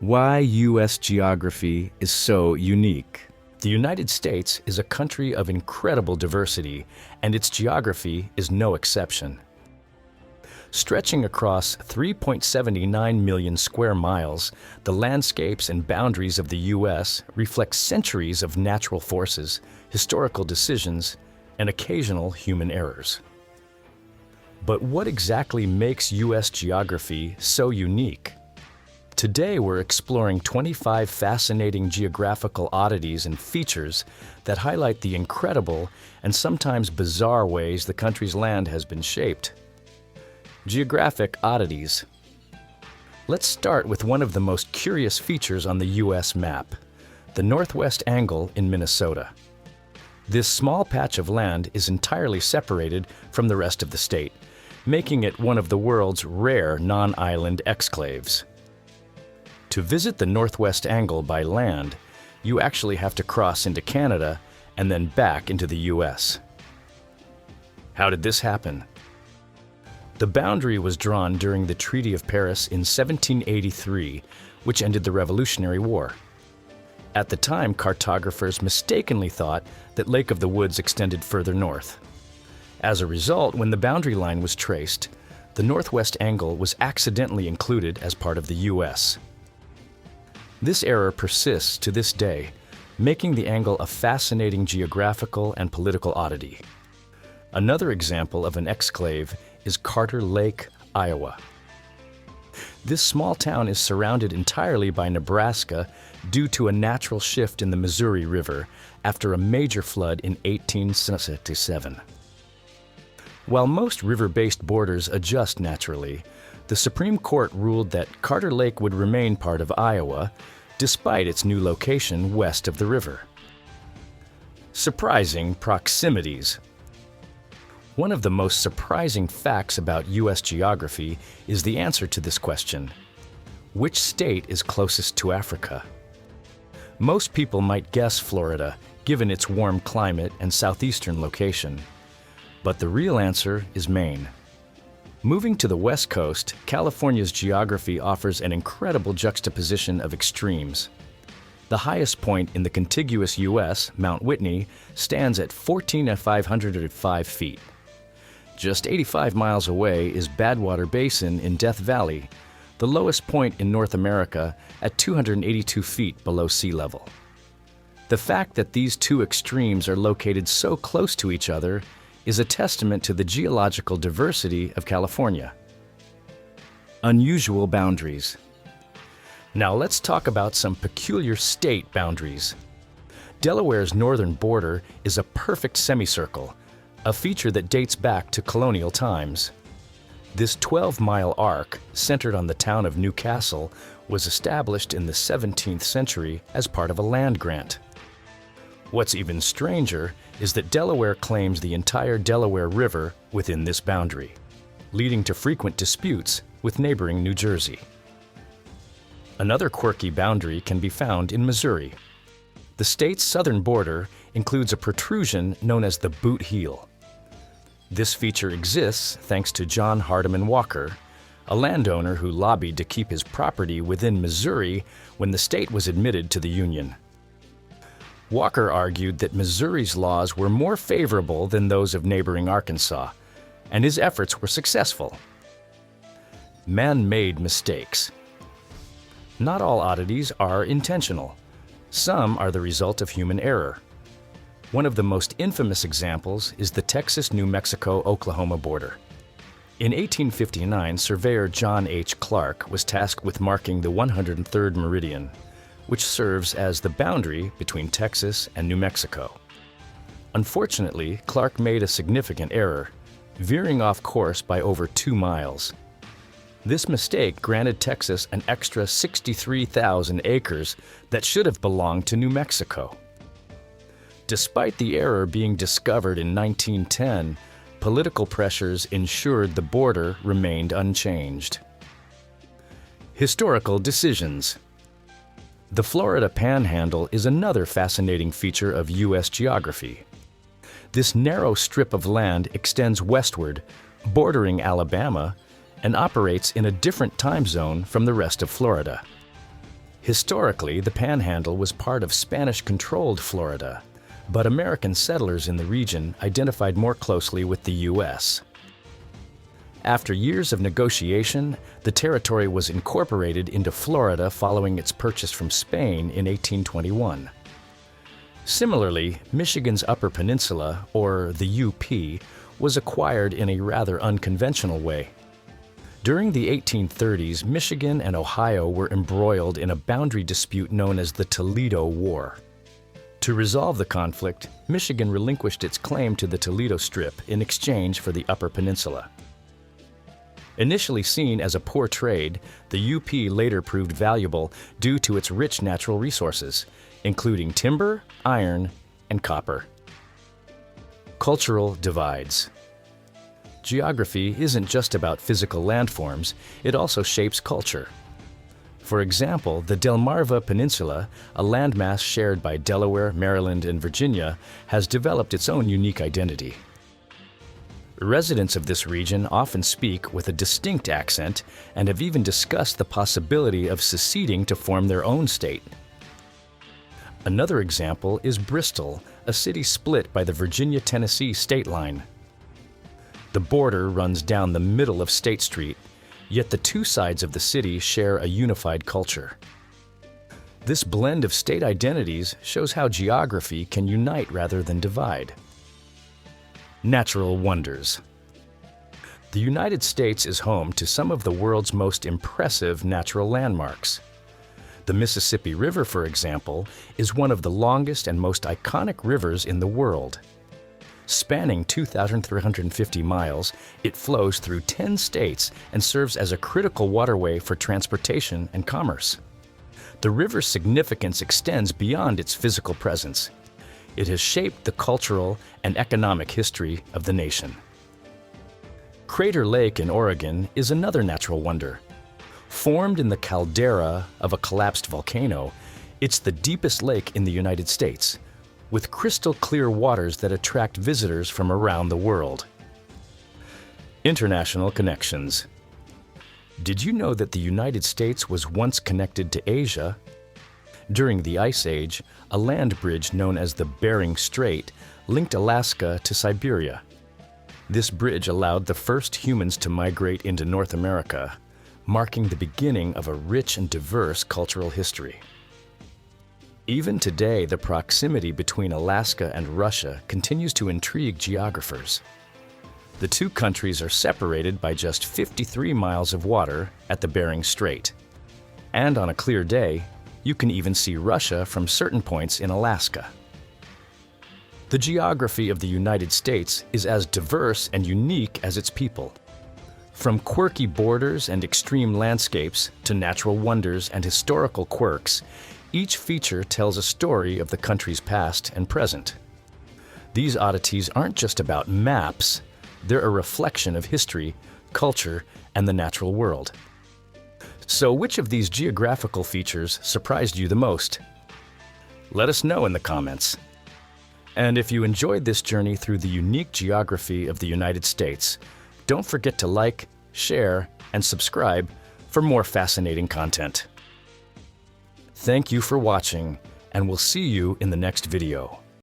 Why U.S. geography is so unique. The United States is a country of incredible diversity, and its geography is no exception. Stretching across 3.79 million square miles, the landscapes and boundaries of the U.S. reflect centuries of natural forces, historical decisions, and occasional human errors. But what exactly makes U.S. geography so unique? Today we're exploring 25 fascinating geographical oddities and features that highlight the incredible and sometimes bizarre ways the country's land has been shaped. Geographic oddities. Let's start with one of the most curious features on the U.S. map, the northwest angle in Minnesota. This small patch of land is entirely separated from the rest of the state, making it one of the world's rare non-island exclaves. To visit the northwest angle by land, you actually have to cross into Canada and then back into the U.S. How did this happen? The boundary was drawn during the Treaty of Paris in 1783, which ended the Revolutionary War. At the time, cartographers mistakenly thought that Lake of the Woods extended further north. As a result, when the boundary line was traced, the northwest angle was accidentally included as part of the U.S. This error persists to this day, making the angle a fascinating geographical and political oddity. Another example of an exclave is Carter Lake, Iowa. This small town is surrounded entirely by Nebraska due to a natural shift in the Missouri River after a major flood in 1877. While most river-based borders adjust naturally, the Supreme Court ruled that Carter Lake would remain part of Iowa, despite its new location west of the river. Surprising proximities. One of the most surprising facts about U.S. geography is the answer to this question. Which state is closest to Africa? Most people might guess Florida, given its warm climate and southeastern location. But the real answer is Maine. Moving to the West Coast, California's geography offers an incredible juxtaposition of extremes. The highest point in the contiguous U.S., Mount Whitney, stands at 14,505 feet. Just 85 miles away is Badwater Basin in Death Valley, the lowest point in North America at 282 feet below sea level. The fact that these two extremes are located so close to each other is a testament to the geological diversity of California. Unusual boundaries. Now let's talk about some peculiar state boundaries. Delaware's northern border is a perfect semicircle, a feature that dates back to colonial times. This 12-mile arc, centered on the town of New Castle, was established in the 17th century as part of a land grant. What's even stranger is that Delaware claims the entire Delaware River within this boundary, leading to frequent disputes with neighboring New Jersey. Another quirky boundary can be found in Missouri. The state's southern border includes a protrusion known as the boot heel. This feature exists thanks to John Hardiman Walker, a landowner who lobbied to keep his property within Missouri when the state was admitted to the Union. Walker argued that Missouri's laws were more favorable than those of neighboring Arkansas, and his efforts were successful. Man-made mistakes. Not all oddities are intentional. Some are the result of human error. One of the most infamous examples is the Texas-New Mexico-Oklahoma border. In 1859, surveyor John H. Clark was tasked with marking the 103rd meridian, which serves as the boundary between Texas and New Mexico. Unfortunately, Clark made a significant error, veering off course by over 2 miles. This mistake granted Texas an extra 63,000 acres that should have belonged to New Mexico. Despite the error being discovered in 1910, political pressures ensured the border remained unchanged. Historical decisions. The Florida Panhandle is another fascinating feature of U.S. geography. This narrow strip of land extends westward, bordering Alabama, and operates in a different time zone from the rest of Florida. Historically, the Panhandle was part of Spanish-controlled Florida, but American settlers in the region identified more closely with the U.S. After years of negotiation, the territory was incorporated into Florida following its purchase from Spain in 1821. Similarly, Michigan's Upper Peninsula, or the UP, was acquired in a rather unconventional way. During the 1830s, Michigan and Ohio were embroiled in a boundary dispute known as the Toledo War. To resolve the conflict, Michigan relinquished its claim to the Toledo Strip in exchange for the Upper Peninsula. Initially seen as a poor trade, the UP later proved valuable due to its rich natural resources, including timber, iron, and copper. Cultural divides. Geography isn't just about physical landforms, it also shapes culture. For example, the Delmarva Peninsula, a landmass shared by Delaware, Maryland, and Virginia, has developed its own unique identity. Residents of this region often speak with a distinct accent and have even discussed the possibility of seceding to form their own state. Another example is Bristol, a city split by the Virginia-Tennessee state line. The border runs down the middle of State Street, yet the two sides of the city share a unified culture. This blend of state identities shows how geography can unite rather than divide. Natural wonders. The United States is home to some of the world's most impressive natural landmarks. The Mississippi River, for example, is one of the longest and most iconic rivers in the world. Spanning 2,350 miles, it flows through 10 states and serves as a critical waterway for transportation and commerce. The river's significance extends beyond its physical presence. It has shaped the cultural and economic history of the nation. Crater Lake in Oregon is another natural wonder. Formed in the caldera of a collapsed volcano, it's the deepest lake in the United States, with crystal clear waters that attract visitors from around the world. International connections. Did you know that the United States was once connected to Asia? During the Ice Age, a land bridge known as the Bering Strait linked Alaska to Siberia. This bridge allowed the first humans to migrate into North America, marking the beginning of a rich and diverse cultural history. Even today, the proximity between Alaska and Russia continues to intrigue geographers. The two countries are separated by just 53 miles of water at the Bering Strait. And on a clear day, you can even see Russia from certain points in Alaska. The geography of the United States is as diverse and unique as its people. From quirky borders and extreme landscapes to natural wonders and historical quirks, each feature tells a story of the country's past and present. These oddities aren't just about maps, they're a reflection of history, culture, and the natural world. So which of these geographical features surprised you the most? Let us know in the comments. And if you enjoyed this journey through the unique geography of the United States, don't forget to like, share, and subscribe for more fascinating content. Thank you for watching, and we'll see you in the next video.